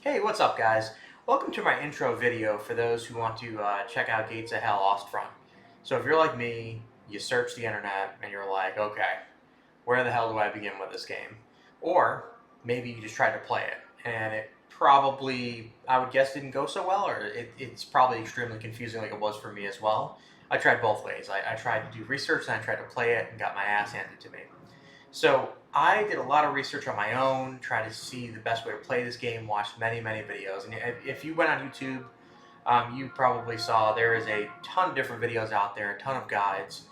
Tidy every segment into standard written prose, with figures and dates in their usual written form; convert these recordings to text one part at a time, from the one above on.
Hey, what's up, guys? Welcome to my intro video for those who want to check out Gates of Hell Ostfront. So if you're like me, you search the internet and you're like, okay, where the hell do I begin with this game? Or maybe you just tried to play it and it probably, I would guess, didn't go so well, or it's probably extremely confusing like it was for me as well. I tried both ways. I tried to do research and I tried to play it and got my ass handed to me. So I did a lot of research on my own, tried to see the best way to play this game, watched many videos. And if you went on YouTube, you probably saw there is a ton of different videos out there, a ton of guides.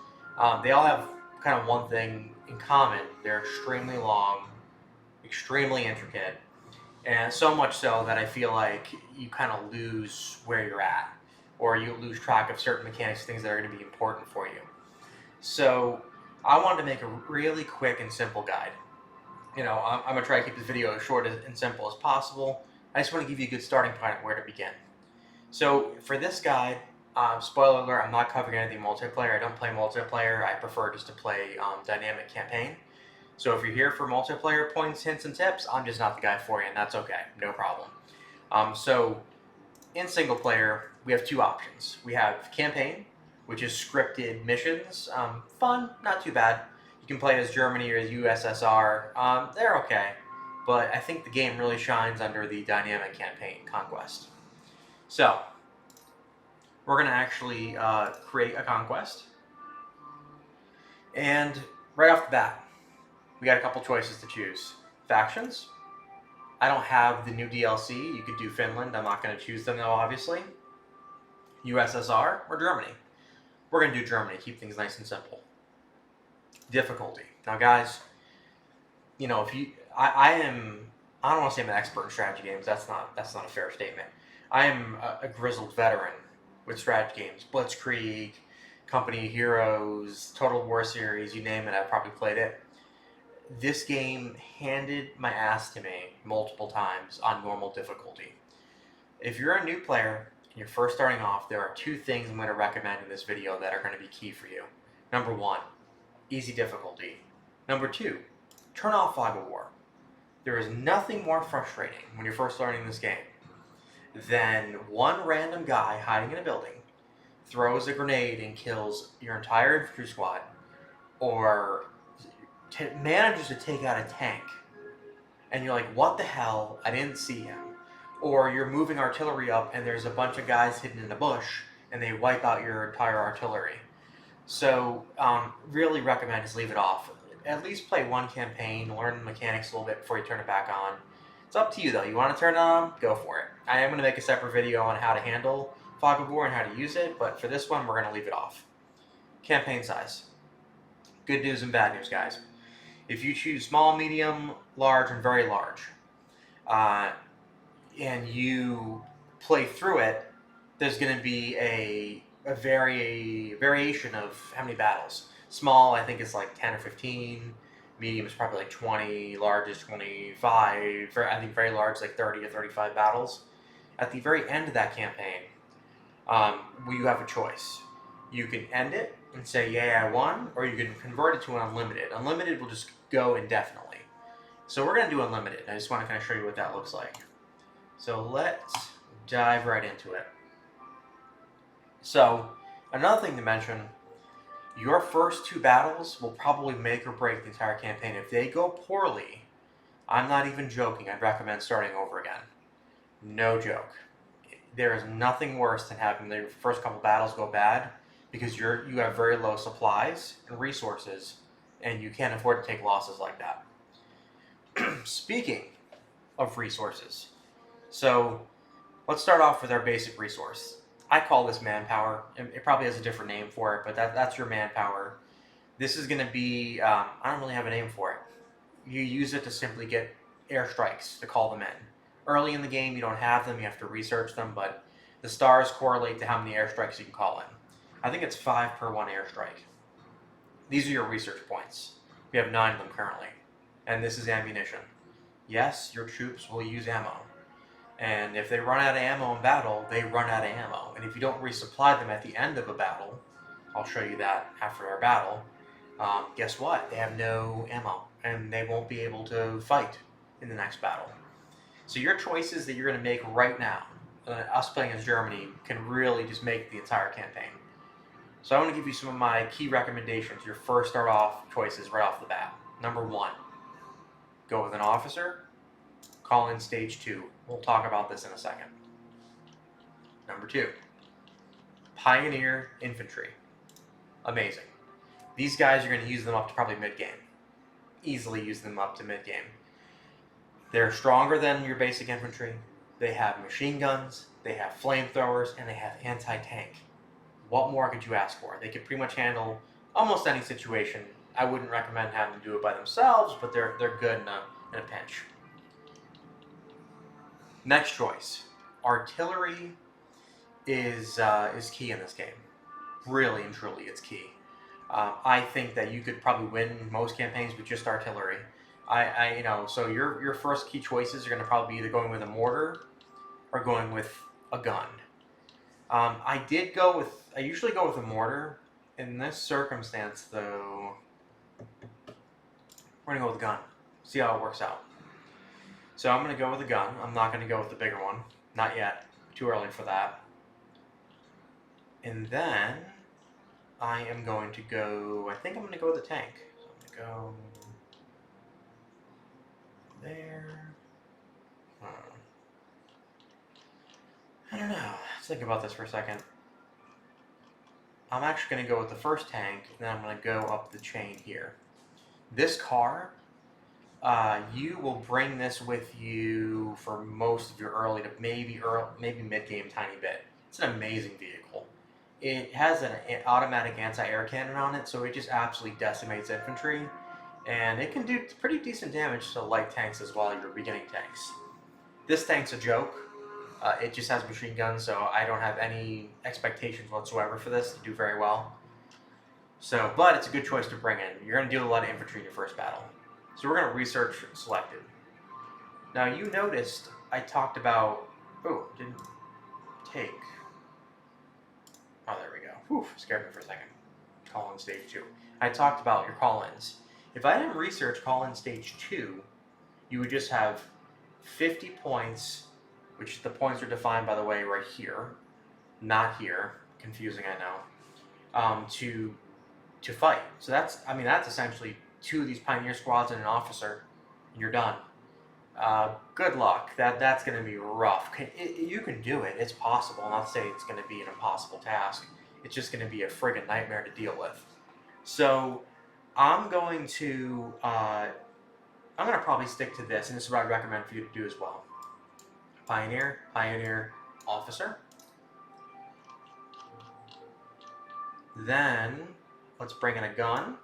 They all have kind of one thing in common. They're extremely long, extremely intricate, and so much so that I feel like you kind of lose where you're at, or you lose track of certain mechanics, things that are going to be important for you. So I wanted to make a really quick and simple guide. I'm going to try to keep this video as short and simple as possible. I just want to give you a good starting point at where to begin. So for this guide, spoiler alert, I'm not covering anything multiplayer. I don't play multiplayer. I prefer just to play dynamic campaign. So if you're here for multiplayer points, hints, and tips, I'm just not the guy for you, and that's okay. No problem. So in single player, we have two options. We have campaign, which is scripted missions. Fun, not too bad. You can play as Germany or as USSR. They're okay, but I think the game really shines under the dynamic campaign, Conquest. So we're going to actually create a conquest, and right off the bat, we got a couple choices to choose. Factions. I don't have the new DLC. You could do Finland. I'm not going to choose them though, obviously. USSR or Germany. We're going to do Germany. Keep things nice and simple. Difficulty. Now, guys, if you, I don't want to say I'm an expert in strategy games. That's not a fair statement. I am a grizzled veteran with strategy games. Blitzkrieg, Company of Heroes, Total War series, you name it, I've probably played it. This game handed my ass to me multiple times on normal difficulty. If you're a new player and you're first starting off, there are two things I'm going to recommend in this video that are going to be key for you. Number one, easy difficulty. Number two, turn off fog of war. There is nothing more frustrating when you're first learning this game than one random guy hiding in a building throws a grenade and kills your entire infantry squad, or manages to take out a tank, and you're like, what the hell, I didn't see him. Or you're moving artillery up and there's a bunch of guys hidden in a bush and they wipe out your entire artillery. So really recommend just leave it off. At least play one campaign, learn the mechanics a little bit before you turn it back on. It's up to you though. You want to turn it on? Go for it. I am going to make a separate video on how to handle fog of war and how to use it, but for this one we're going to leave it off. Campaign size. Good news and bad news, guys. If you choose small, medium, large, and very large, and you play through it, there's going to be a variation of how many battles. Small, I think, is like 10 or 15. Medium is probably like 20. Large is 25. I think very large is like 30 or 35 battles. At the very end of that campaign, you have a choice. You can end it and say, yay, I won, or you can convert it to an unlimited. Unlimited will just go indefinitely. So we're going to do unlimited. I just want to kind of show you what that looks like. So let's dive right into it. So another thing to mention, your first two battles will probably make or break the entire campaign. If they go poorly, I'm not even joking, I'd recommend starting over again. No joke. There is nothing worse than having the first couple battles go bad, because you have very low supplies and resources, and you can't afford to take losses like that. Speaking of resources, so let's start off with our basic resource. I call this manpower. It probably has a different name for it, but that's your manpower. This is going to be, I don't really have a name for it. You use it to simply get airstrikes, to call them in. Early in the game, you don't have them, you have to research them, but the stars correlate to how many airstrikes you can call in. I think it's 5 per 1 airstrike. These are your research points. We have 9 of them currently. And this is ammunition. Yes, your troops will use ammo. And if they run out of ammo in battle, they run out of ammo. And if you don't resupply them at the end of a battle, I'll show you that after our battle, guess what? They have no ammo, and they won't be able to fight in the next battle. So your choices that you're going to make right now, us playing as Germany, can really just make the entire campaign. So I want to give you some of my key recommendations, your first start off choices right off the bat. Number 1, go with an officer, call in stage 2. We'll talk about this in a second. Number 2, pioneer infantry. Amazing. These guys, you're going to use them up to probably mid-game. Easily use them up to mid-game. They're stronger than your basic infantry. They have machine guns, they have flamethrowers, and they have anti-tank. What more could you ask for? They could pretty much handle almost any situation. I wouldn't recommend having them do it by themselves, but they're good in a pinch. Next choice, artillery is key in this game. Really and truly, it's key. I think that you could probably win most campaigns with just artillery. So your first key choices are going to probably be either going with a mortar or going with a gun. I usually go with a mortar. In this circumstance, though, we're going to go with a gun. See how it works out. So I'm going to go with a gun. I'm not going to go with the bigger one. Not yet. Too early for that. And then I am going to go, I think I'm going to go with a tank. So I'm going to go there. I don't know. Let's think about this for a second. I'm actually going to go with the first tank, and then I'm going to go up the chain here. This car, you will bring this with you for most of your early to maybe mid-game tiny bit. It's an amazing vehicle. It has an automatic anti-air cannon on it, so it just absolutely decimates infantry. And it can do pretty decent damage to light tanks as well, your beginning tanks. This tank's a joke. It just has machine guns, so I don't have any expectations whatsoever for this to do very well. So, but it's a good choice to bring in. You're going to deal with a lot of infantry in your first battle. So we're going to research selected. Now you noticed I talked about, didn't take. Oh, there we go. Whew, scared me for a second. Call in stage 2. I talked about your call-ins. If I didn't research call-in stage 2, you would just have 50 points, which the points are defined, by the way, right here, not here. Confusing, I know. To fight. So that's essentially 2 of these pioneer squads and an officer, and you're done. Good luck. That's going to be rough. You can do it. It's possible. I'm not saying it's going to be an impossible task. It's just going to be a friggin' nightmare to deal with. So I'm going to probably stick to this, and this is what I recommend for you to do as well. Pioneer, officer. Then let's bring in a gun.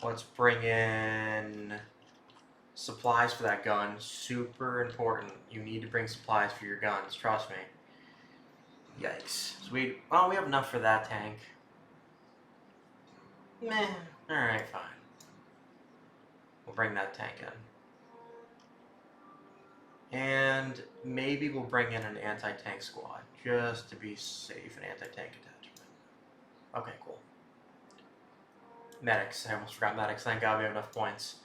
Let's bring in supplies for that gun. Super important. You need to bring supplies for your guns. Trust me. Yikes. So we have enough for that tank. Meh. Alright, fine. We'll bring that tank in. And maybe we'll bring in an anti-tank squad, just to be safe, an anti-tank attachment. Okay, cool. Medics. I almost forgot medics. Thank God we have enough points.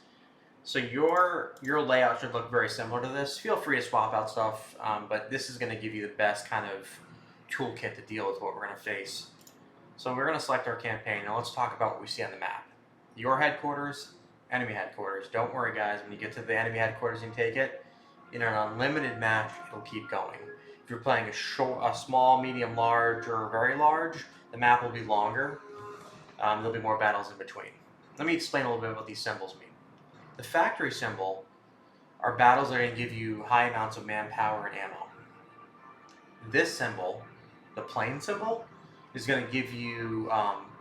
So your layout should look very similar to this. Feel free to swap out stuff, but this is going to give you the best kind of toolkit to deal with what we're going to face. So we're going to select our campaign. Now let's talk about what we see on the map. Your headquarters, enemy headquarters. Don't worry, guys. When you get to the enemy headquarters and take it, in an unlimited match, it'll keep going. If you're playing a small, medium, large, or very large, the map will be longer. There'll be more battles in between. Let me explain a little bit what these symbols mean. The factory symbol are battles that are going to give you high amounts of manpower and ammo. This symbol, the plane symbol, is going to give you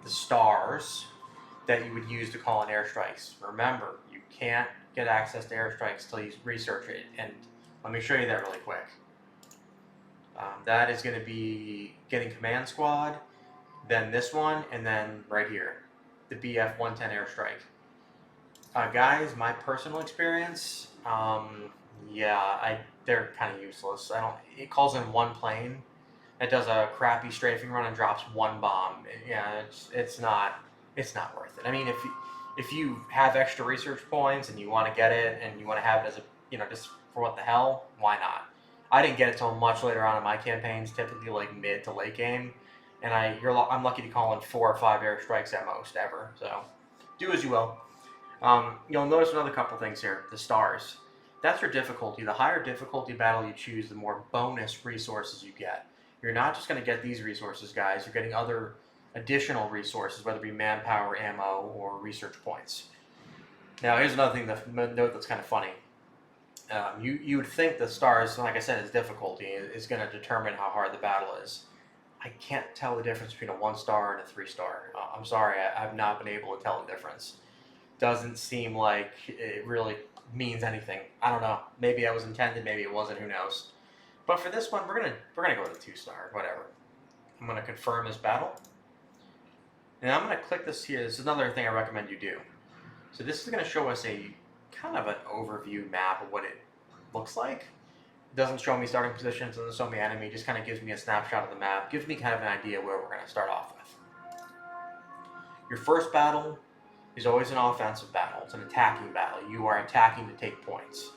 the stars that you would use to call in airstrikes. Remember, you can't get access to airstrikes until you research it, and let me show you that really quick. That is going to be getting command squad, then this one, and then right here, the BF-110 airstrike. Guys, my personal experience, they're kind of useless. It calls in one plane. It does a crappy strafing run and drops one bomb. Yeah, it's not worth it. I mean, if you have extra research points and you want to get it and you want to have it as a just for what the hell, why not? I didn't get it till much later on in my campaigns, typically like mid to late game, and I'm lucky to call in 4 or 5 airstrikes at most ever. So do as you will. You'll notice another couple things here. The stars. That's your difficulty. The higher difficulty battle you choose, the more bonus resources you get. You're not just going to get these resources, guys. You're getting other additional resources, whether it be manpower, ammo, or research points. Now, here's another thing to note that's kind of funny. You would think the stars, like I said, is difficulty is going to determine how hard the battle is. I can't tell the difference between a 1-star and a 3-star. I'm sorry, I've not been able to tell the difference. Doesn't seem like it really means anything. I don't know. Maybe it was intended, maybe it wasn't. Who knows? But for this one, we're gonna go with a 2-star. Whatever. I'm gonna confirm this battle, and I'm gonna click this here. This is another thing I recommend you do. So this is gonna show us a kind of an overview map of what it looks like. It doesn't show me starting positions, doesn't show me enemy. It just kind of gives me a snapshot of the map. Gives me kind of an idea where we're gonna start off with. Your first battle is always an offensive battle. It's an attacking battle. You are attacking to take points.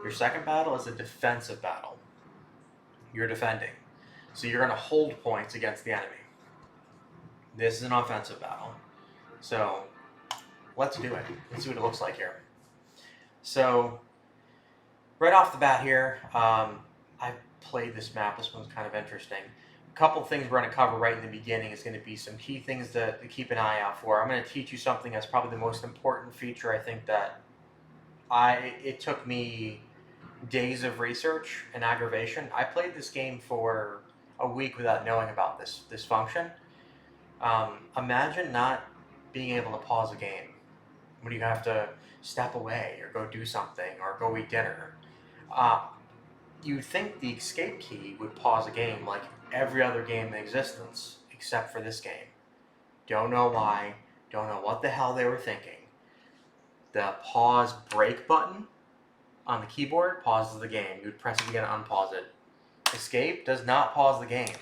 Your second battle is a defensive battle. You're defending. So you're going to hold points against the enemy. This is an offensive battle. So let's do it. Let's see what it looks like here. So right off the bat here, I've played this map. This one's kind of interesting. A couple things we're going to cover right in the beginning is going to be some key things to keep an eye out for. I'm going to teach you something that's probably the most important feature. I think that it took me days of research and aggravation. I played this game for a week without knowing about this function. Imagine not being able to pause a game when you have to step away or go do something or go eat dinner. You'd think the escape key would pause a game like every other game in existence, except for this game. Don't know why, don't know what the hell they were thinking. The pause break button on the keyboard pauses the game. You'd press it again to unpause it. Escape does not pause the game.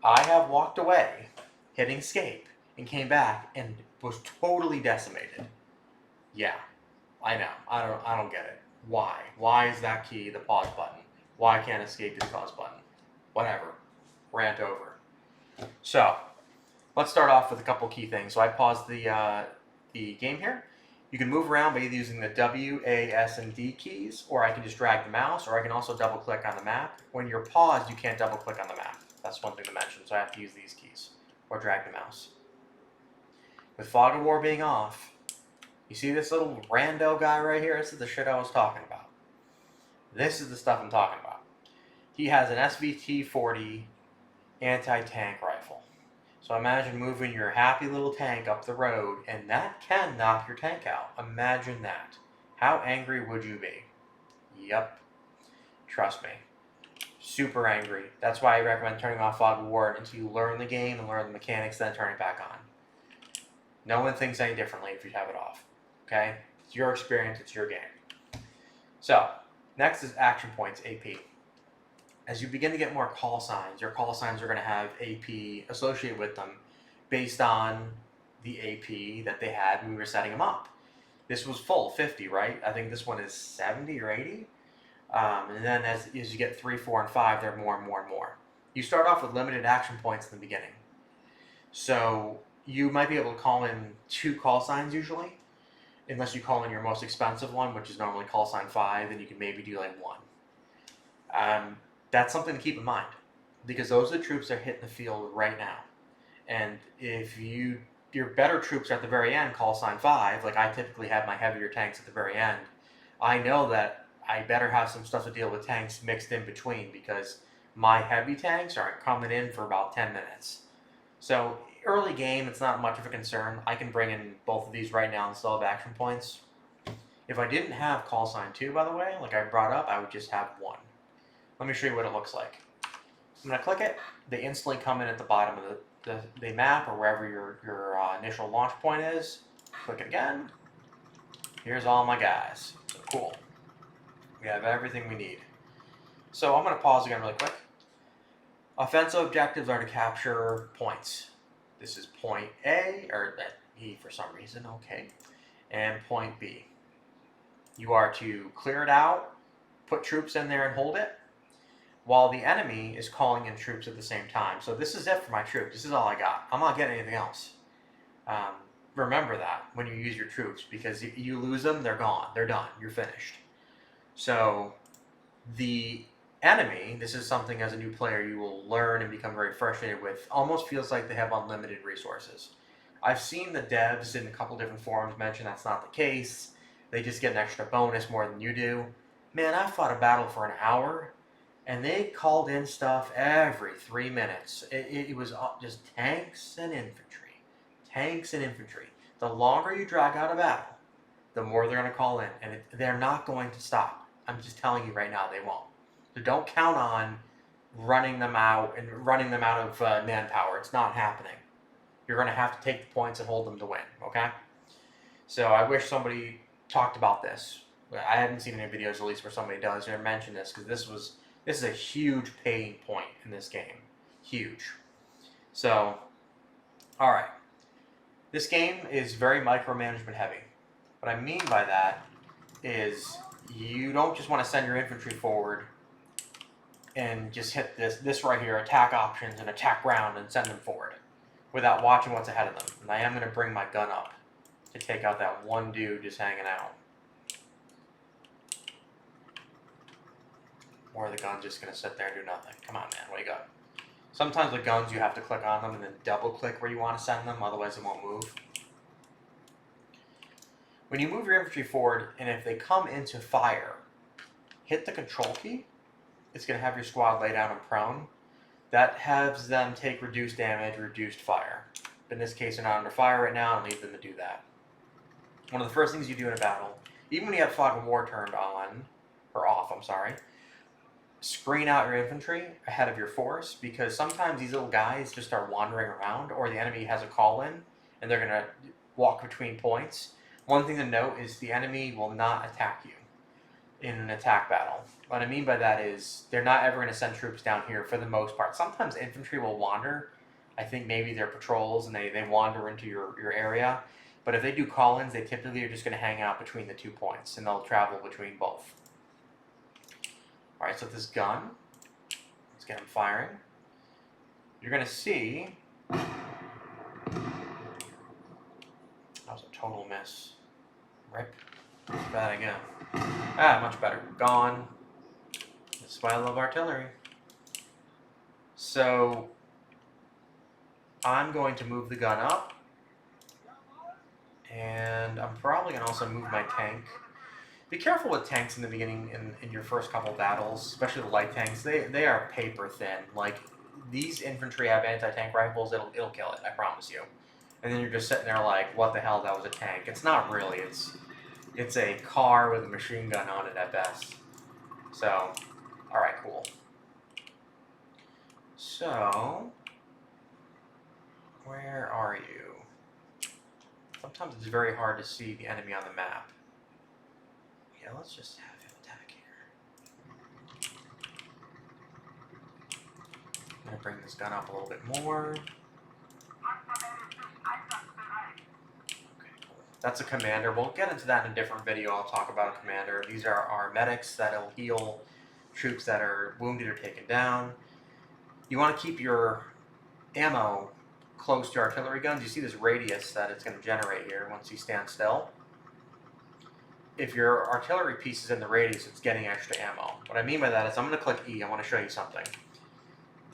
I have walked away, hitting escape, and came back and was totally decimated. Yeah, I know. I don't get it. Why? Why is that key the pause button? Why can't escape be the pause button? Whatever. Rant over. So, let's start off with a couple key things. So I paused the game here. You can move around by either using the W, A, S, and D keys, or I can just drag the mouse, or I can also double click on the map. When you're paused, you can't double click on the map. That's one thing to mention, so I have to use these keys, or drag the mouse. With Fog of War being off, you see this little rando guy right here? This is the shit I was talking about. This is the stuff I'm talking about. He has an SVT-40 anti-tank rifle. So imagine moving your happy little tank up the road, and that can knock your tank out. Imagine that. How angry would you be? Yep. Trust me. Super angry. That's why I recommend turning off Fog of War until you learn the game and learn the mechanics, then turn it back on. No one thinks any differently if you have it off. Okay? It's your experience, it's your game. So, next is action points, AP. As you begin to get more call signs, your call signs are going to have AP associated with them based on the AP that they had when we were setting them up. This was full, 50, right? I think this one is 70 or 80. And then as you get 3, 4, and 5, they're more and more and more. You start off with limited action points in the beginning. So you might be able to call in 2 call signs usually, unless you call in your most expensive one, which is normally call sign 5, and you can maybe do like 1. That's something to keep in mind, because those are the troops that are hitting the field right now. And if your better troops are at the very end, call sign 5, like I typically have my heavier tanks at the very end, I know that I better have some stuff to deal with tanks mixed in between, because my heavy tanks aren't coming in for about 10 minutes. So early game, it's not much of a concern. I can bring in both of these right now and still have action points. If I didn't have call sign 2, by the way, like I brought up, I would just have 1. Let me show you what it looks like. I'm going to click it. They instantly come in at the bottom of the map, or wherever your initial launch point is. Click it again. Here's all my guys. So cool. We have everything we need. So I'm going to pause again really quick. Offensive objectives are to capture points. This is point A, or E for some reason, okay. And point B. You are to clear it out, put troops in there and hold it, while the enemy is calling in troops at the same time. So this is it for my troops. This is all I got. I'm not getting anything else. Remember that when you use your troops, because you lose them, they're gone. They're done. You're finished. So the enemy, this is something as a new player you will learn and become very frustrated with, almost feels like they have unlimited resources. I've seen the devs in a couple different forums mention that's not the case. They just get an extra bonus more than you do. Man, I fought a battle for an hour, and they called in stuff every 3 minutes. It was just tanks and infantry. Tanks and infantry. The longer you drag out a battle, the more they're going to call in, and they're not going to stop. I'm just telling you right now, they won't. So don't count on running them out of manpower. It's not happening. You're going to have to take the points and hold them to win, okay? So I wish somebody talked about this. I haven't seen any videos, at least, where somebody does or mention this, because this is a huge pain point in this game. Huge. So, all right. This game is very micromanagement heavy. What I mean by that is you don't just want to send your infantry forward and just hit this right here, attack options and attack ground and send them forward without watching what's ahead of them. And I am going to bring my gun up to take out that one dude just hanging out. Or the gun's just going to sit there and do nothing. Come on, man, wake up. Sometimes with guns you have to click on them and then double click where you want to send them, otherwise it won't move. When you move your infantry forward, and if they come into fire, hit the control key. It's going to have your squad lay down and prone. That has them take reduced damage, reduced fire. But in this case, they're not under fire right now, and leave them to do that. One of the first things you do in a battle, even when you have fog of war turned on, or off, I'm sorry, screen out your infantry ahead of your force, because sometimes these little guys just start wandering around, or the enemy has a call in, and they're going to walk between points. One thing to note is the enemy will not attack you in an attack battle. What I mean by that is they're not ever going to send troops down here for the most part. Sometimes infantry will wander. I think maybe they're patrols and they wander into your area. But if they do call-ins, they typically are just going to hang out between the 2 points, and they'll travel between both. Alright, so this gun, let's get him firing. You're going to see, that was a total miss. Rip. Try that again. Ah, much better. Gone. That's why I love artillery. So, I'm going to move the gun up. And I'm probably going to also move my tank. Be careful with tanks in the beginning in your first couple battles, especially the light tanks. They are paper thin. Like, these infantry have anti-tank rifles, it'll kill it, I promise you. And then you're just sitting there like, what the hell, that was a tank. It's not really, it's a car with a machine gun on it at best. So, alright, cool. So, where are you? Sometimes it's very hard to see the enemy on the map. Yeah, let's just have him attack here. I'm going to bring this gun up a little bit more. That's a commander. We'll get into that in a different video. I'll talk about a commander. These are our medics that'll heal troops that are wounded or taken down. You want to keep your ammo close to artillery guns. You see this radius that it's going to generate here once you stand still. If your artillery piece is in the radius, it's getting extra ammo. What I mean by that is I'm going to click E. I want to show you something.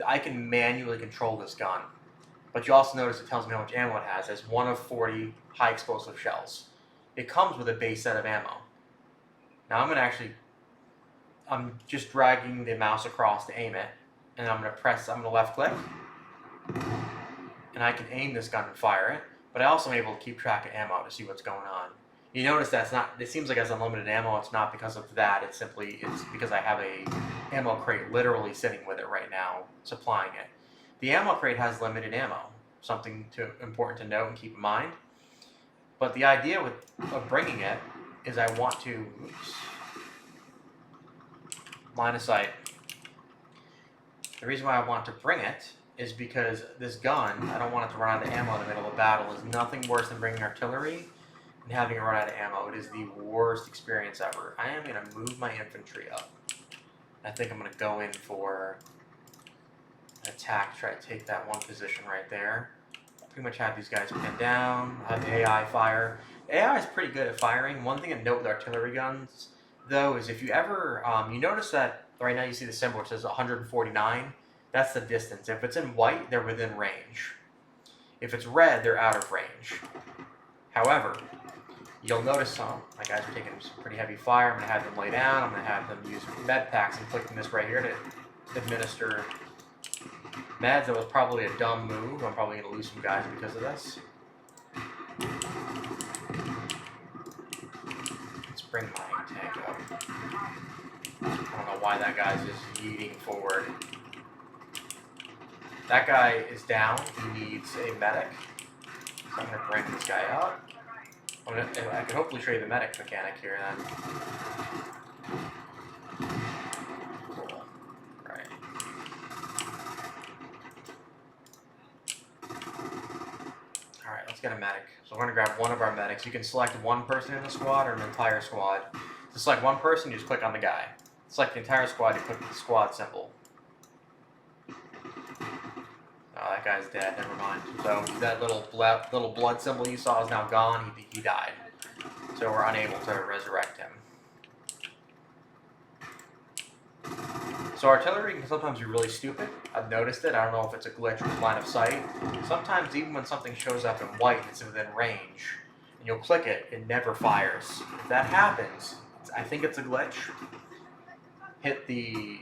I can manually control this gun. But you also notice it tells me how much ammo it has. It's 1 of 40 high explosive shells. It comes with a base set of ammo. Now I'm just dragging the mouse across to aim it. And I'm going to left click. And I can aim this gun and fire it. But I also am able to keep track of ammo to see what's going on. You notice that's not, it seems like it has unlimited ammo. It's not because of that. It's because I have a ammo crate literally sitting with it right now, supplying it. The ammo crate has limited ammo, something important to note and keep in mind. But the idea of bringing it is I want to, line of sight. The reason why I want to bring it is because this gun, I don't want it to run out of ammo in the middle of a battle. There's nothing worse than bringing artillery and having it run out of ammo. It is the worst experience ever. I am going to move my infantry up. I think I'm going to go in for an attack to try to take that one position right there. Pretty much have these guys pinned down. I'll have the AI fire. AI is pretty good at firing. One thing to note with artillery guns, though, is if you ever, you notice that right now you see the symbol which says 149. That's the distance. If it's in white, they're within range. If it's red, they're out of range. However, you'll notice my guys are taking some pretty heavy fire. I'm going to have them lay down. I'm going to have them use med packs and clicking this right here to administer meds. That was probably a dumb move. I'm probably going to lose some guys because of this. Let's bring my tank up. I don't know why that guy's just yeeting forward. That guy is down. He needs a medic. So I'm going to bring this guy up. I can hopefully show you the medic mechanic here then. Cool. Right. Alright, let's get a medic. So we're going to grab one of our medics. You can select one person in the squad or an entire squad. To select one person, you just click on the guy. Select the entire squad, you click the squad symbol. Oh, that guy's dead, never mind. So that little blood symbol you saw is now gone, he died. So we're unable to resurrect him. So artillery can sometimes be really stupid. I've noticed it. I don't know if it's a glitch with line of sight. Sometimes even when something shows up in white and it's within range, and you'll click it, it never fires. If that happens, I think it's a glitch. Hit the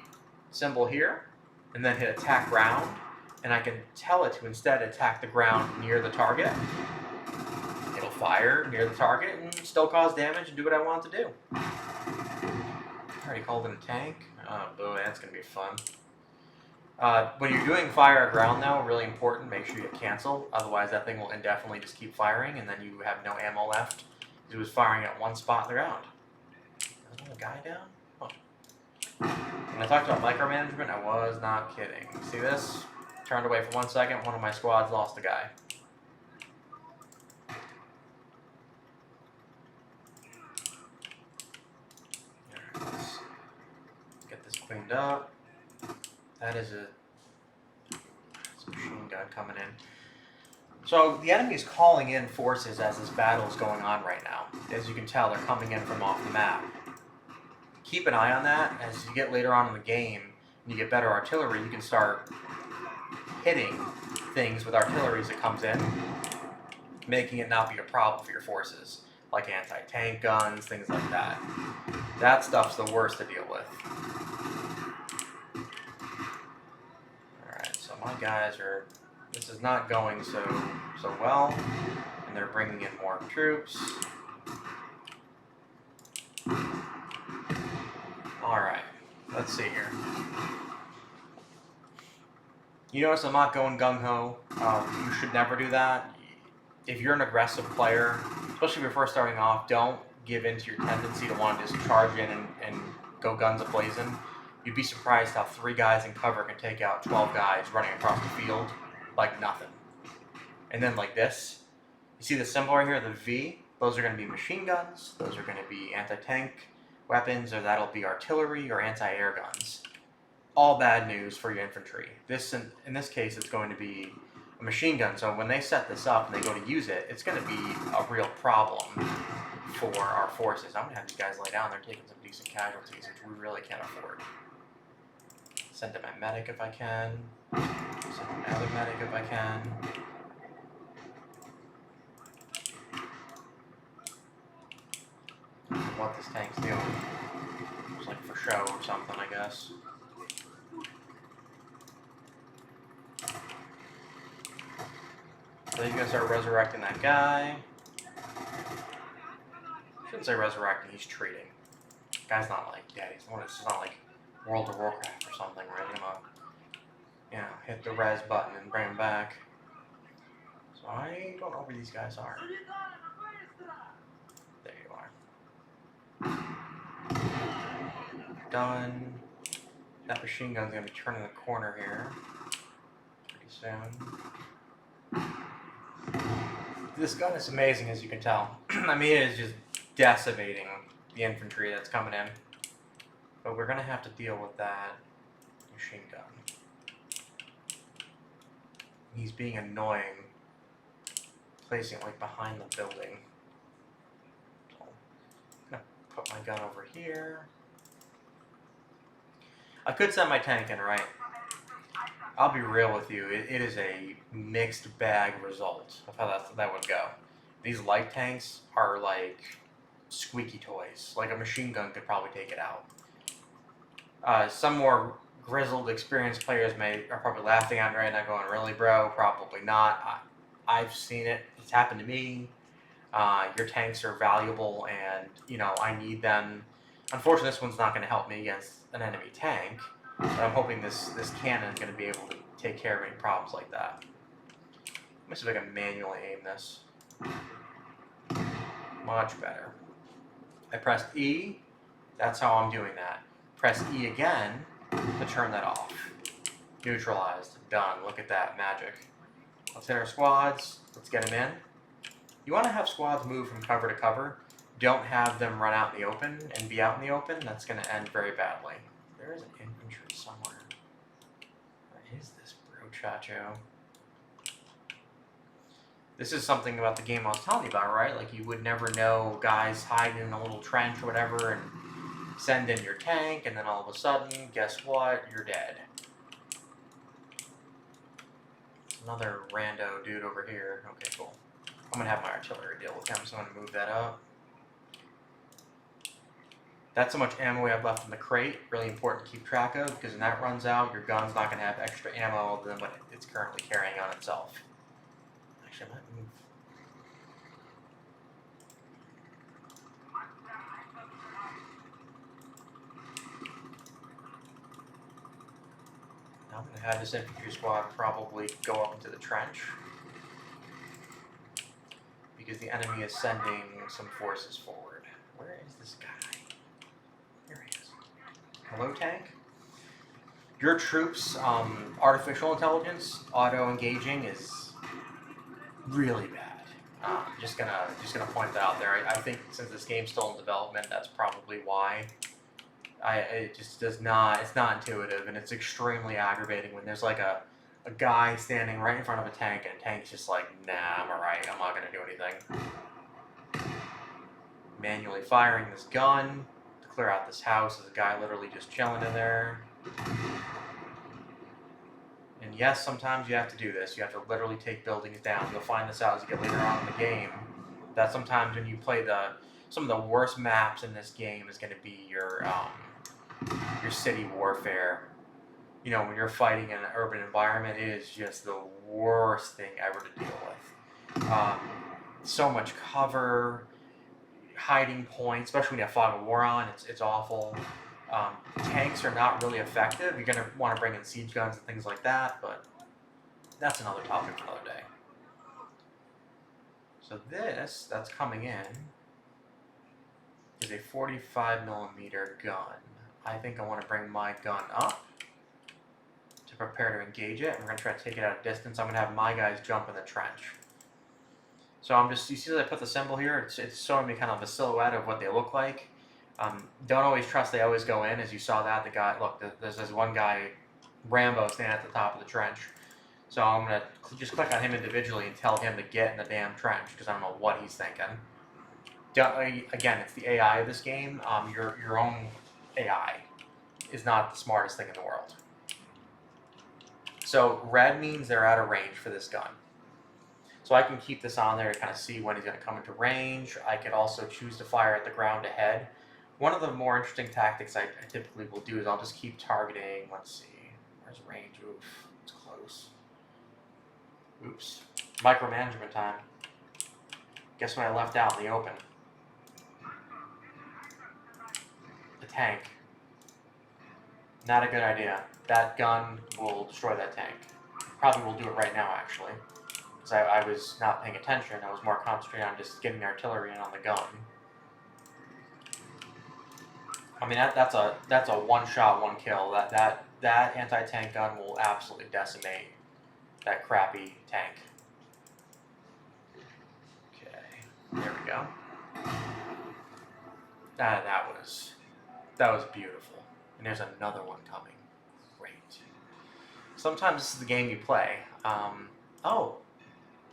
symbol here, and then hit attack ground, and I can tell it to instead attack the ground near the target. It'll fire near the target and still cause damage and do what I want it to do. Already called in a tank. Oh boy, that's going to be fun. When you're doing fire at ground though, really important, make sure you cancel. Otherwise that thing will indefinitely just keep firing and then you have no ammo left. It was firing at one spot in the ground. Is another guy down? Oh. When I talked about micromanagement, I was not kidding. See this? Turned away for 1 second, one of my squads lost a guy. Let's get this cleaned up. That is a machine gun coming in. So the enemy is calling in forces as this battle is going on right now. As you can tell, they're coming in from off the map. Keep an eye on that. As you get later on in the game and you get better artillery, you can start hitting things with artillery as it comes in, making it not be a problem for your forces, like anti-tank guns, things like that. That stuff's the worst to deal with. Alright, so my guys are, this is not going so well, and they're bringing in more troops. Alright, let's see here. You notice I'm not going gung-ho. You should never do that. If you're an aggressive player, especially if you're first starting off, don't give in to your tendency to want to just charge in and go guns a-blazing. You'd be surprised how 3 guys in cover can take out 12 guys running across the field like nothing. And then like this, you see the symbol right here, the V? Those are going to be machine guns, those are going to be anti-tank weapons, or that'll be artillery or anti-air guns. All bad news for your infantry. In this case, it's going to be a machine gun. So when they set this up and they go to use it, it's going to be a real problem for our forces. I'm going to have these guys lay down. They're taking some decent casualties, which we really can't afford. Send in my medic if I can. Send in my other medic if I can. What this tank's doing. It's like for show or something, I guess. So you can start resurrecting that guy. Shouldn't say resurrecting, he's treating. Guy's not like dead. It's not like World of Warcraft or something where you're gonna, you know, hit the res button and bring him back. So I don't know where these guys are. There you are. Done. That machine gun's gonna be turning the corner here pretty soon. This gun is amazing, as you can tell. I mean, it is just decimating the infantry that's coming in. But we're going to have to deal with that machine gun. He's being annoying, placing it like behind the building. So I'm going to put my gun over here. I could send my tank in, right? I'll be real with you, it is a mixed bag result of how that would go. These light tanks are like squeaky toys. Like a machine gun could probably take it out. Some more grizzled, experienced players are probably laughing at me right now going, really, bro? Probably not. I've seen it. It's happened to me. Your tanks are valuable, and, you know, I need them. Unfortunately, this one's not going to help me against an enemy tank, but I'm hoping this cannon is going to be able to take care of any problems like that. Let me see if I can manually aim this. Much better. I pressed E. That's how I'm doing that. Press E again to turn that off. Neutralized. Done. Look at that. Magic. Let's hit our squads. Let's get them in. You want to have squads move from cover to cover. Don't have them run out in the open and be out in the open. That's going to end very badly. There is an infantry somewhere. What is this, bro, Chacho? This is something about the game I was telling you about, right? Like, you would never know guys hiding in a little trench or whatever and send in your tank, and then all of a sudden, guess what? You're dead. Another rando dude over here. Okay, cool. I'm going to have my artillery deal with him, so I'm going to move that up. That's how much ammo we have left in the crate. Really important to keep track of, because when that runs out, your gun's not going to have extra ammo than what it's currently carrying on itself. Actually, I might move. Now I'm going to have this infantry squad probably go up into the trench, because the enemy is sending some forces forward. Where is this guy? Here he is. Hello, tank? Your troops' artificial intelligence, auto-engaging, is really bad. Just gonna point that out there. I think since this game's still in development, that's probably why. It just does not. It's not intuitive, and it's extremely aggravating when there's like a guy standing right in front of a tank, and the tank's just like, nah, I'm alright. I'm not gonna do anything. Manually firing this gun to clear out this house. There's a guy literally just chilling in there. And yes, sometimes you have to do this. You have to literally take buildings down. You'll find this out as you get later on in the game. That sometimes when you play some of the worst maps in this game is going to be your city warfare. You know, when you're fighting in an urban environment, it is just the worst thing ever to deal with. So much cover, hiding points, especially when you have Fog of War on. It's awful. Tanks are not really effective. You're going to want to bring in siege guns and things like that, but that's another topic for another day. So this, that's coming in, is a 45mm gun. I think I want to bring my gun up to prepare to engage it. We're going to try to take it out of distance. I'm going to have my guys jump in the trench. So you see that I put the symbol here? It's showing me kind of a silhouette of what they look like. Don't always trust they always go in. As you saw that, the guy, look, there's this one guy, Rambo, standing at the top of the trench. So I'm going to just click on him individually and tell him to get in the damn trench, because I don't know what he's thinking. Again, it's the AI of this game. Your own AI is not the smartest thing in the world. So red means they're out of range for this gun. So I can keep this on there to kind of see when he's going to come into range. I could also choose to fire at the ground ahead. One of the more interesting tactics I typically will do is I'll just keep targeting. Let's see. Where's range? Oof. It's close. Oops. Micromanagement time. Guess what I left out in the open? The tank. Not a good idea. That gun will destroy that tank. Probably will do it right now, actually. Because I was not paying attention. I was more concentrated on just getting the artillery in on the gun. I mean, that's a one shot, one kill. That anti-tank gun will absolutely decimate that crappy tank. Okay, there we go. That was beautiful. And there's another one coming. Great. Sometimes this is the game you play. Oh,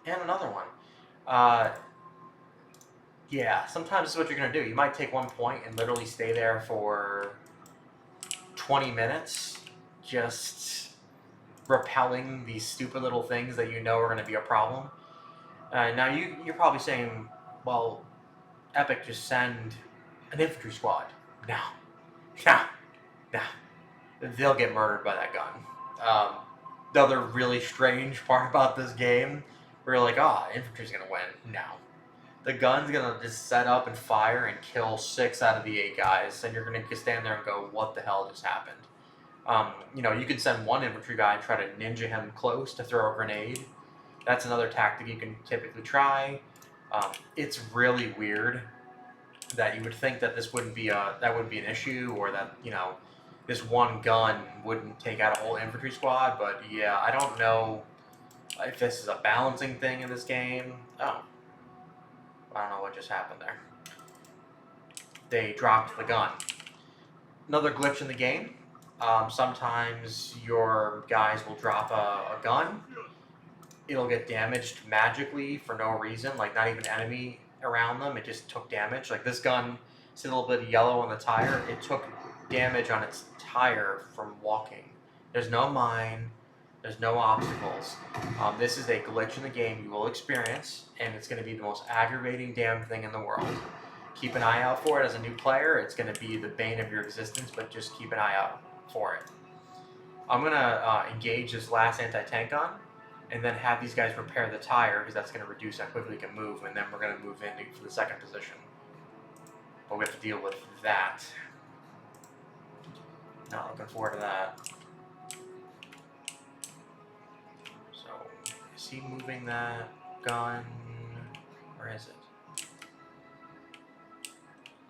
and another one. Yeah, sometimes this is what you're going to do. You might take one point and literally stay there for 20 minutes just repelling these stupid little things that you know are going to be a problem. Now, you're probably saying, well, Epic, just send an infantry squad. No. No. No. They'll get murdered by that gun. The other really strange part about this game, where you're like, infantry's going to win. No. The gun's going to just set up and fire and kill 6 out of the 8 guys, and you're going to stand there and go, what the hell just happened? You can send one infantry guy and try to ninja him close to throw a grenade. That's another tactic you can typically try. It's really weird that you would think that this wouldn't be an issue, or that this one gun wouldn't take out a whole infantry squad. But yeah, I don't know if this is a balancing thing in this game. Oh, I don't know what just happened there. They dropped the gun. Another glitch in the game. Sometimes your guys will drop a gun. It'll get damaged magically for no reason, like not even enemy around them. It just took damage. Like this gun, see a little bit of yellow on the tire? It took damage on its tire from walking. There's no mine. There's no obstacles. This is a glitch in the game you will experience, and it's going to be the most aggravating damn thing in the world. Keep an eye out for it as a new player. It's going to be the bane of your existence, but just keep an eye out for it. I'm going to engage this last anti-tank gun, and then have these guys repair the tire, because that's going to reduce how quickly it can move, and then we're going to move in for the second position. But we have to deal with that. Not looking forward to that. So, is he moving that gun? Or is it?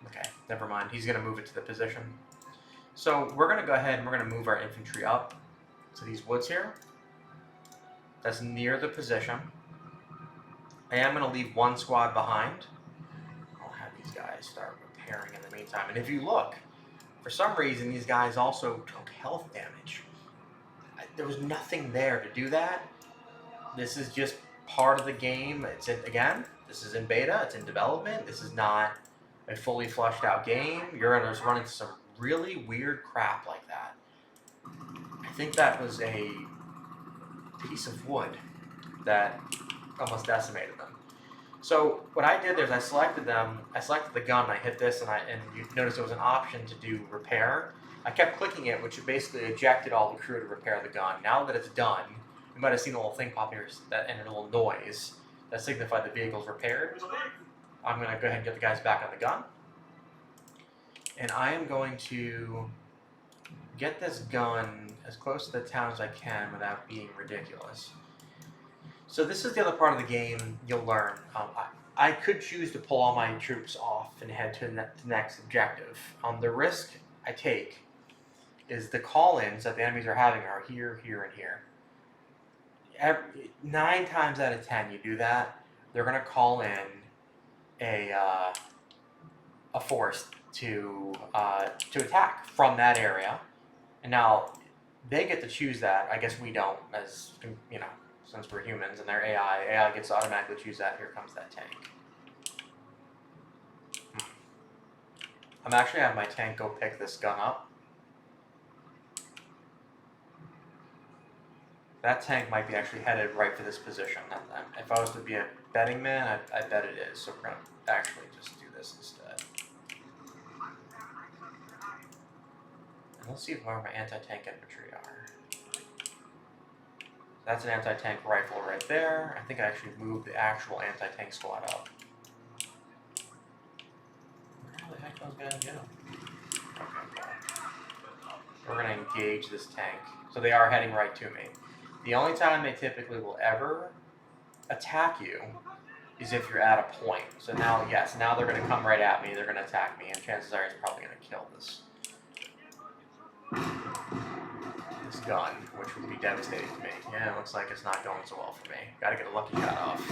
Okay, never mind. He's going to move it to the position. So, we're going to go ahead and we're going to move our infantry up to these woods here. That's near the position. I am going to leave one squad behind. I'll have these guys start repairing in the meantime. And if you look, for some reason, these guys also took health damage. There was nothing there to do that. This is just part of the game. Again, this is in beta. It's in development. This is not a fully fleshed out game. You're going to run into some really weird crap like that. I think that was a piece of wood that almost decimated them. So what I did there is I selected the gun, I hit this, and you notice there was an option to do repair. I kept clicking it, which basically ejected all the crew to repair the gun. Now that it's done, you might have seen a little thing pop here and a little noise that signified the vehicle's repaired. I'm going to go ahead and get the guys back on the gun. And I am going to get this gun as close to the town as I can without being ridiculous. So this is the other part of the game you'll learn. I could choose to pull all my troops off and head to the next objective. The risk I take is the call-ins that the enemies are having are here, here, and here. 9 times out of 10 you do that, they're going to call in a force to attack from that area. And now they get to choose that. I guess we don't, as since we're humans and they're AI. AI gets to automatically choose that. Here comes that tank. I'm actually having my tank go pick this gun up. That tank might be actually headed right for this position. If I was to be a betting man, I bet it is. So we're going to actually just do this instead. And let's see where my anti-tank infantry are. That's an anti-tank rifle right there. I think I actually moved the actual anti-tank squad up. Where the heck are those guys go? Okay, cool. We're going to engage this tank. So they are heading right to me. The only time they typically will ever attack you is if you're at a point. So now, yes, now they're going to come right at me. They're going to attack me, and chances are he's probably going to kill this gun, which would be devastating to me. Yeah, it looks like it's not going so well for me. Gotta get a lucky shot off.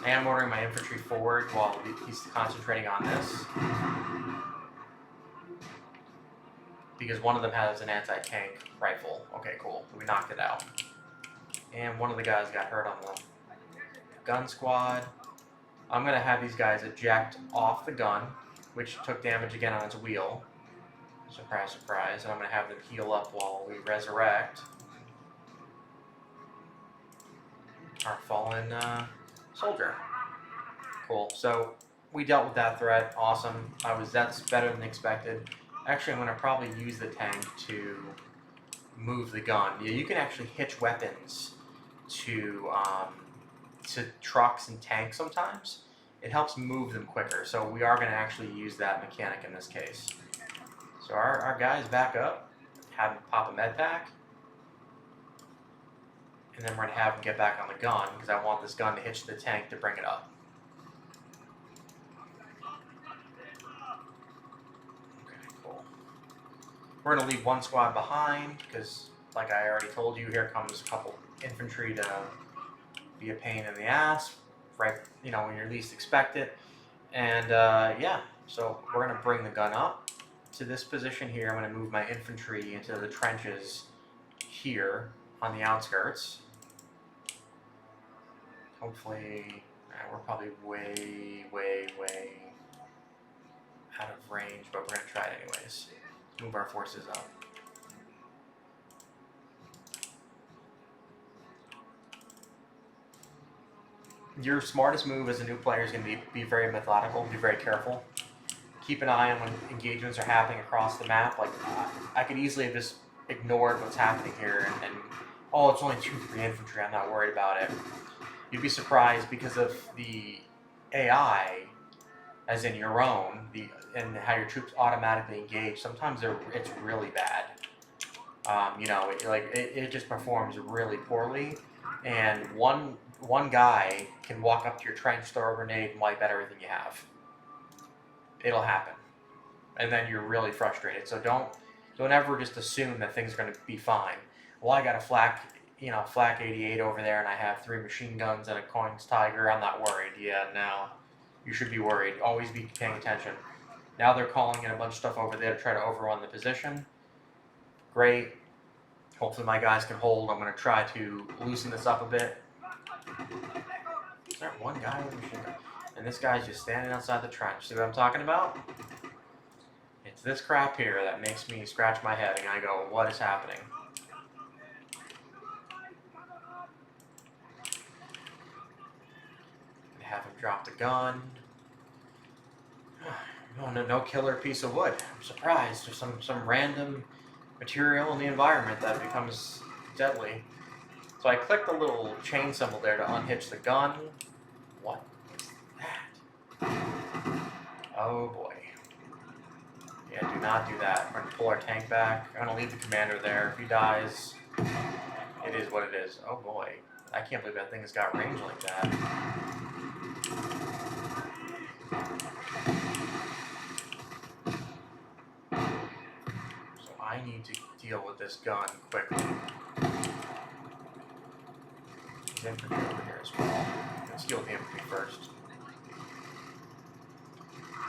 I am ordering my infantry forward while he's concentrating on this. because one of them has an anti-tank rifle. Okay, cool. We knocked it out. And one of the guys got hurt on the gun squad. I'm going to have these guys eject off the gun, which took damage again on its wheel. Surprise, surprise. And I'm going to have them heal up while we resurrect our fallen soldier. Cool. So we dealt with that threat. Awesome. That's better than expected. Actually, I'm going to probably use the tank to move the gun. Yeah, you can actually hitch weapons to trucks and tanks sometimes. It helps move them quicker. So we are going to actually use that mechanic in this case. So our guys back up, have him pop a med pack, and then we're going to have him get back on the gun because I want this gun to hitch the tank to bring it up. We're going to leave one squad behind because, like I already told you, here comes a couple infantry to be a pain in the ass, right? You know, when you least expect it. And yeah, so we're going to bring the gun up to this position here. I'm going to move my infantry into the trenches here on the outskirts. Hopefully, we're probably way out of range, but we're going to try it anyways. Move our forces up. Your smartest move as a new player is going to be very methodical, be very careful. Keep an eye on when engagements are happening across the map. Like, I could easily have just ignored what's happening here and oh, it's only 2-3 infantry, I'm not worried about it. You'd be surprised because of the AI, as in your own, and how your troops automatically engage. Sometimes it's really bad. You know, it just performs really poorly, and one guy can walk up to your trench, throw a grenade, and wipe out everything you have. It'll happen, and then you're really frustrated. So don't ever just assume that things are going to be fine. Well, I got a flak 88 over there, and I have 3 machine guns and a Coins Tiger. I'm not worried. Yeah, no, you should be worried. Always be paying attention. Now they're calling in a bunch of stuff over there to try to overrun the position. Great. Hopefully my guys can hold. I'm going to try to loosen this up a bit. Is there one guy with a machine gun? And this guy's just standing outside the trench. See what I'm talking about? It's this crap here that makes me scratch my head and I go, what is happening? They have him drop the gun. Oh, no killer piece of wood. I'm surprised. There's some random material in the environment that becomes deadly. So I clicked the little chain symbol there to unhitch the gun. What is that? Oh boy. Yeah, do not do that. We're going to pull our tank back. I'm going to leave the commander there. If he dies, it is what it is. Oh boy. I can't believe that thing has got range like that. I need to deal with this gun quickly. There's infantry over here as well. Let's deal with the infantry first.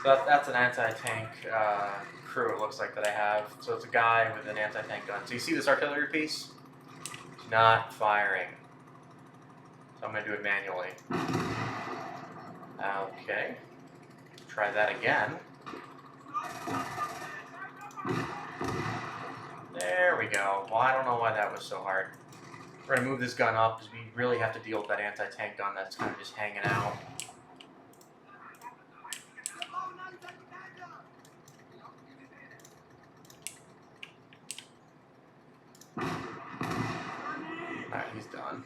So that's an anti-tank crew, it looks like, that I have. So it's a guy with an anti-tank gun. So you see this artillery piece? It's not firing. So I'm going to do it manually. Okay. Try that again. There we go. Well, I don't know why that was so hard. We're going to move this gun up because we really have to deal with that anti-tank gun that's kind of just hanging out. Alright, he's done.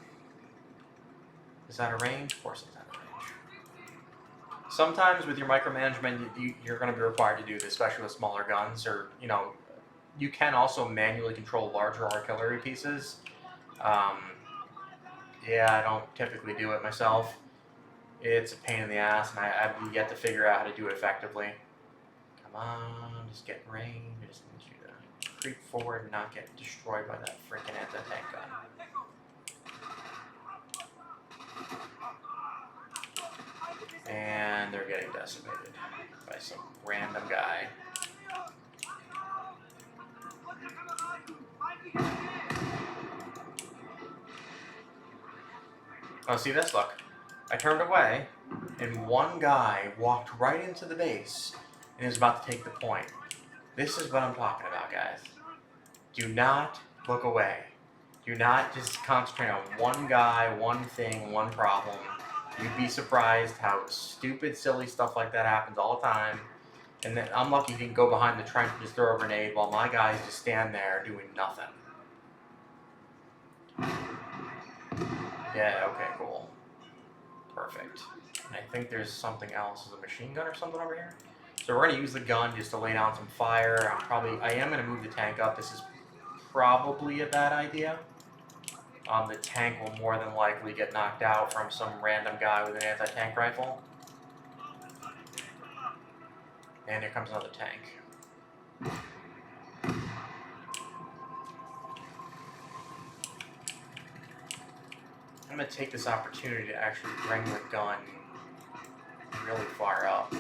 Is that a range? Of course it's out of range. Sometimes with your micromanagement, you're going to be required to do this, especially with smaller guns, or, you know, you can also manually control larger artillery pieces. Yeah, I don't typically do it myself. It's a pain in the ass, and I've yet to figure out how to do it effectively. Come on, just get in range. I just need you to creep forward and not get destroyed by that freaking anti-tank gun. And they're getting decimated by some random guy. Oh, see this? Look. I turned away, and one guy walked right into the base and is about to take the point. This is what I'm talking about, guys. Do not look away. Do not just concentrate on one guy, one thing, one problem. You'd be surprised how stupid, silly stuff like that happens all the time. And then I'm lucky you can go behind the trench and just throw a grenade while my guys just stand there doing nothing. Yeah, okay, cool. Perfect. And I think there's something else. Is a machine gun or something over here? So we're going to use the gun just to lay down some fire. I am going to move the tank up. This is probably a bad idea. The tank will more than likely get knocked out from some random guy with an anti-tank rifle. And here comes another tank. I'm going to take this opportunity to actually bring the gun really far up.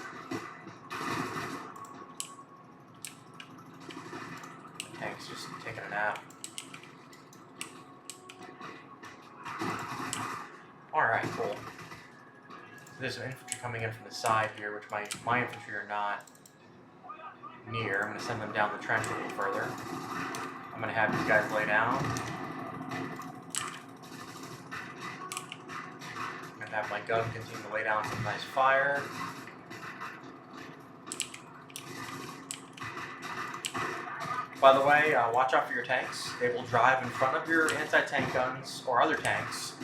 The tank's just taking a nap. Alright, cool. So there's some infantry coming in from the side here, which my infantry are not near. I'm going to send them down the trench a little further. I'm going to have these guys lay down. I'm going to have my gun continue to lay down some nice fire. By the way, watch out for your tanks. They will drive in front of your anti-tank guns or other tanks,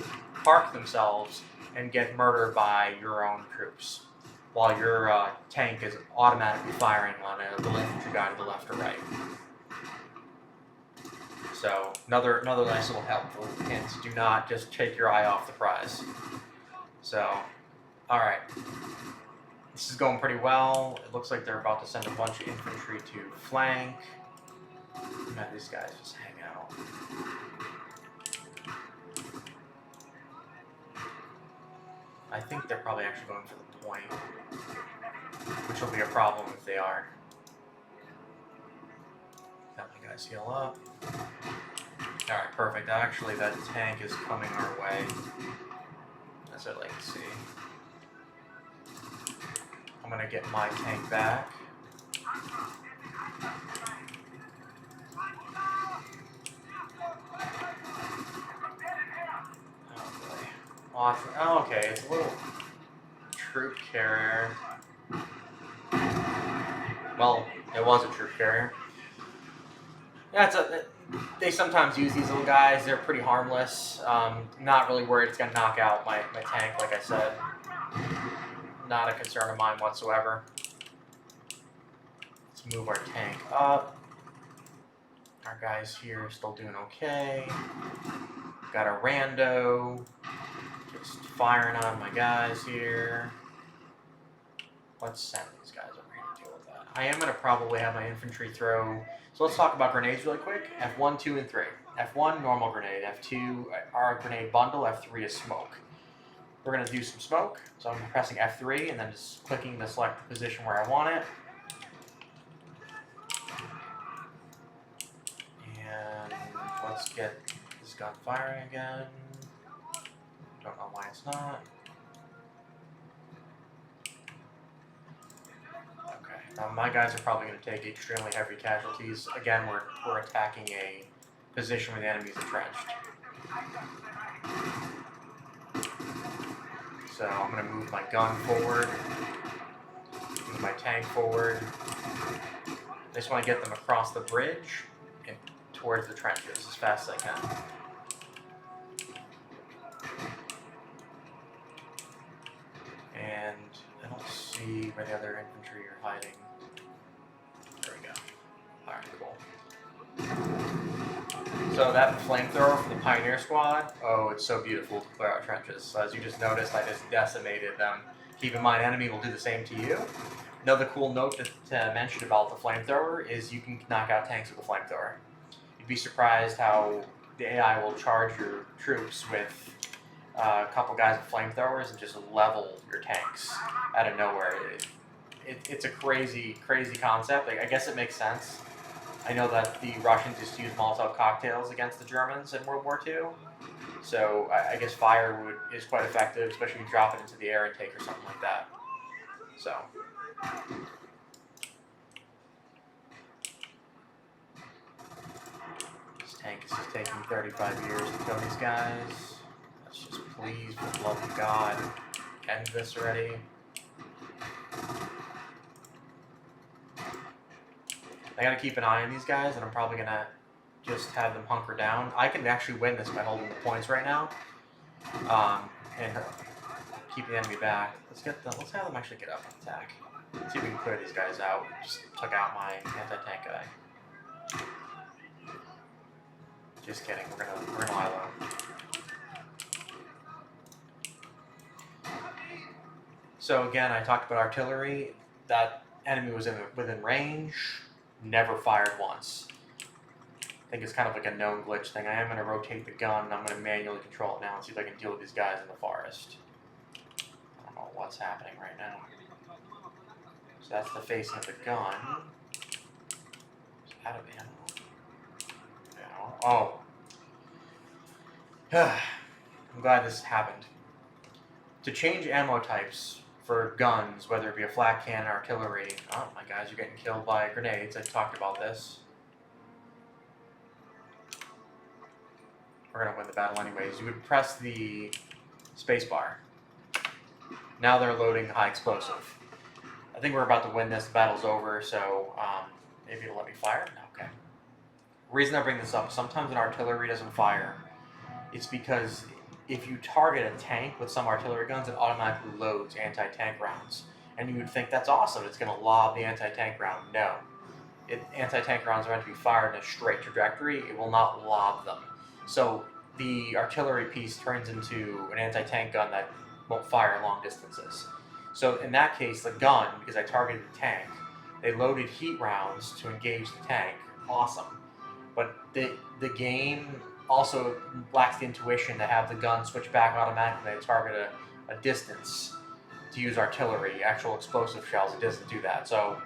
park themselves, and get murdered by your own troops, while your tank is automatically firing on a little infantry guy to the left or right. So another nice little helpful hint: do not just take your eye off the prize. So, all right, this is going pretty well. It looks like they're about to send a bunch of infantry to flank. Let these guys just hang out. I think they're probably actually going for the point, which will be a problem if they are. Let my guys heal up. Alright, perfect. Actually, that tank is coming our way. That's what I like to see. I'm going to get my tank back. Oh, okay, it's a little troop carrier. Well, it was a troop carrier. Yeah, they sometimes use these little guys. They're pretty harmless. Not really worried it's going to knock out my tank, like I said. Not a concern of mine whatsoever. Let's move our tank up. Our guys here are still doing okay. Got a rando. Just firing on my guys here. Let's send these guys over here to deal with that. I am going to probably have my infantry throw. So let's talk about grenades really quick. F1, 2, and 3. F1, normal grenade. F2, our grenade bundle. F3 is smoke. We're going to do some smoke. So I'm pressing F3 and then just clicking to select the position where I want it. And let's get this gun firing again. Don't know why it's not. Okay, now my guys are probably going to take extremely heavy casualties. Again, we're attacking a position where the enemy's entrenched. So I'm going to move my gun forward, move my tank forward. I just want to get them across the bridge and towards the trenches as fast as I can. And I don't see where the other infantry are hiding. There we go. Alright, cool. So that flamethrower for the Pioneer Squad, oh, it's so beautiful to clear out trenches. So as you just noticed, I just decimated them. Keep in mind, enemy will do the same to you. Another cool note to mention about the flamethrower is you can knock out tanks with a flamethrower. You'd be surprised how the AI will charge your troops with a couple guys with flamethrowers and just level your tanks out of nowhere. It's a crazy, crazy concept. Like, I guess it makes sense. I know that the Russians used to use Molotov cocktails against the Germans in World War II. So I guess fire is quite effective, especially if you drop it into the air intake or something like that. So. This tank is just taking 35 years to kill these guys. Let's just please, for the love of God, end this already. I gotta keep an eye on these guys, and I'm probably gonna just have them hunker down. I can actually win this by holding the points right now, and keep the enemy back. Let's have them actually get up and attack. Let's see if we can clear these guys out. Just took out my anti-tank guy. Just kidding. We're gonna lie low. So again, I talked about artillery. That enemy was within range. Never fired once. I think it's kind of like a known glitch thing. I am going to rotate the gun. I'm going to manually control it now and see if I can deal with these guys in the forest. I don't know what's happening right now. So that's the facing of the gun. It's out of ammo. Oh. I'm glad this happened. To change ammo types for guns, whether it be a flak cannon, artillery. Oh, my guys are getting killed by grenades. I talked about this. We're going to win the battle anyways. You would press the space bar. Now they're loading high explosive. I think we're about to win this. The battle's over, so maybe it'll let me fire? Okay. The reason I bring this up, sometimes an artillery doesn't fire. It's because if you target a tank with some artillery guns, it automatically loads anti-tank rounds. And you would think that's awesome. It's going to lob the anti-tank round. No. Anti-tank rounds are meant to be fired in a straight trajectory. It will not lob them. So the artillery piece turns into an anti-tank gun that won't fire long distances. So in that case, the gun, because I targeted the tank, they loaded heat rounds to engage the tank. Awesome. But the game also lacks the intuition to have the gun switch back automatically. They target a distance to use artillery, actual explosive shells. It doesn't do that. So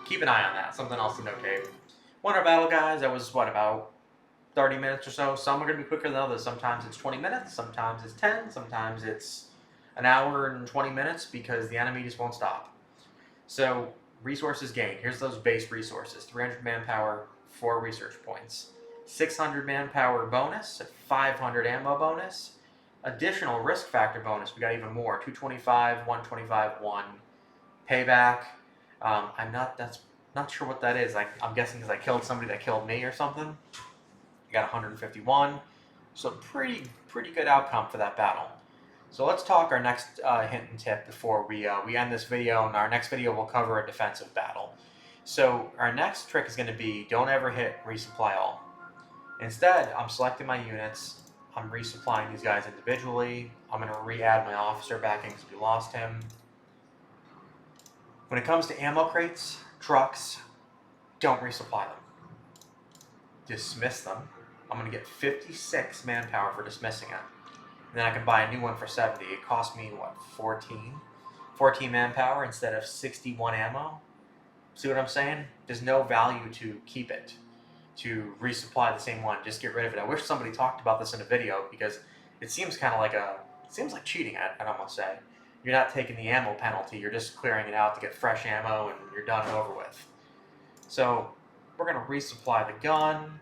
keep an eye on that. Something else to notate. One of our battle guys, that was what, about 30 minutes or so. Some are going to be quicker than others. Sometimes it's 20 minutes, sometimes it's 10, sometimes it's an hour and 20 minutes because the enemy just won't stop. So resources gained. Here's those base resources. 300 manpower, 4 research points. 600 manpower bonus, 500 ammo bonus, additional risk factor bonus. We got even more, 225, 125, 1 payback. I'm not sure what that is. I'm guessing because I killed somebody that killed me or something. You got 151, so pretty good outcome for that battle. So let's talk our next hint and tip before we end this video. And our next video will cover a defensive battle. So our next trick is going to be don't ever hit resupply all. Instead, I'm selecting my units, I'm resupplying these guys individually, I'm going to re-add my officer back in because we lost him. When it comes to ammo crates, trucks, don't resupply them. Dismiss them. I'm going to get 56 manpower for dismissing it. And then I can buy a new one for 70. It cost me, what, 14? 14 manpower instead of 61 ammo. See what I'm saying? There's no value to keep it, to resupply the same one. Just get rid of it. I wish somebody talked about this in a video because it seems kind of like cheating, I'd almost say. You're not taking the ammo penalty. You're just clearing it out to get fresh ammo and you're done and over with. So we're going to resupply the gun.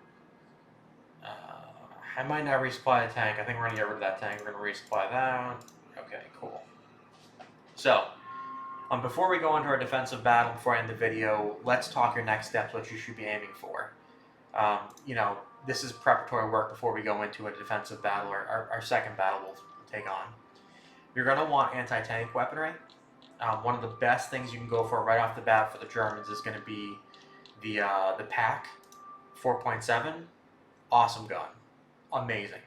I might not resupply the tank. I think we're going to get rid of that tank. We're going to resupply that. Okay, cool. So before we go into our defensive battle, before I end the video, let's talk your next steps, what you should be aiming for. This is preparatory work before we go into a defensive battle, or our second battle we'll take on. You're going to want anti-tank weaponry. One of the best things you can go for right off the bat for the Germans is going to be the PAC 4.7. Awesome gun. Amazing.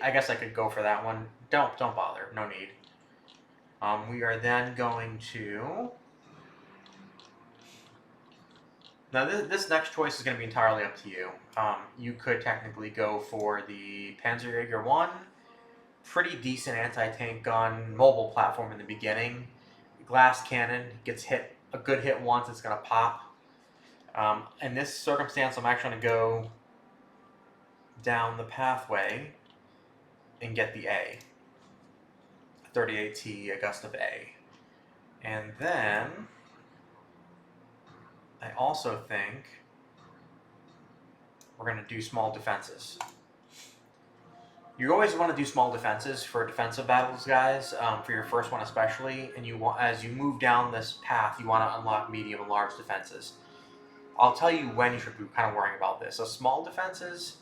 I guess I could go for that one. Don't bother. No need. We are then going to... Now this next choice is going to be entirely up to you. You could technically go for the Panzerjäger 1. Pretty decent anti-tank gun, mobile platform in the beginning. Glass cannon, gets hit, a good hit once, it's going to pop. In this circumstance, I'm actually going to go down the pathway and get the A. 38T, a gust of A. And then I also think we're going to do small defenses. You always want to do small defenses for defensive battles, guys, for your first one especially. And as you move down this path, you want to unlock medium and large defenses. I'll tell you when you should be kind of worrying about this. So small defenses,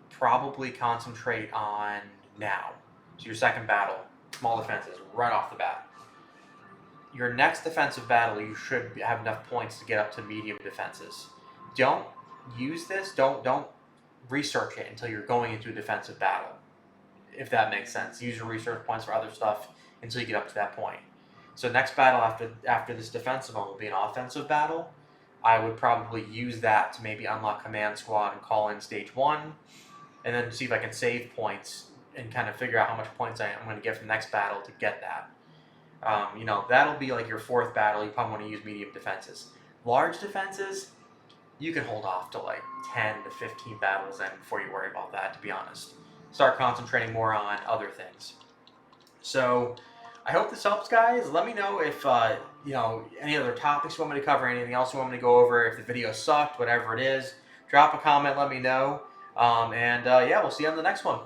probably concentrate on now. So your second battle, small defenses, right off the bat. Your next defensive battle, you should have enough points to get up to medium defenses. Don't use this. Don't research it until you're going into a defensive battle, if that makes sense. Use your research points for other stuff until you get up to that point. So next battle after this defensive one will be an offensive battle. I would probably use that to maybe unlock command squad and call in stage 1, and then see if I can save points and kind of figure out how much points I'm going to get from the next battle to get that. That'll be like your fourth battle. You probably want to use medium defenses. Large defenses, you can hold off to like 10 to 15 battles then before you worry about that, to be honest. Start concentrating more on other things. So I hope this helps, guys. Let me know if any other topics you want me to cover, anything else you want me to go over, if the video sucked, whatever it is. Drop a comment, let me know. Yeah, we'll see you on the next one.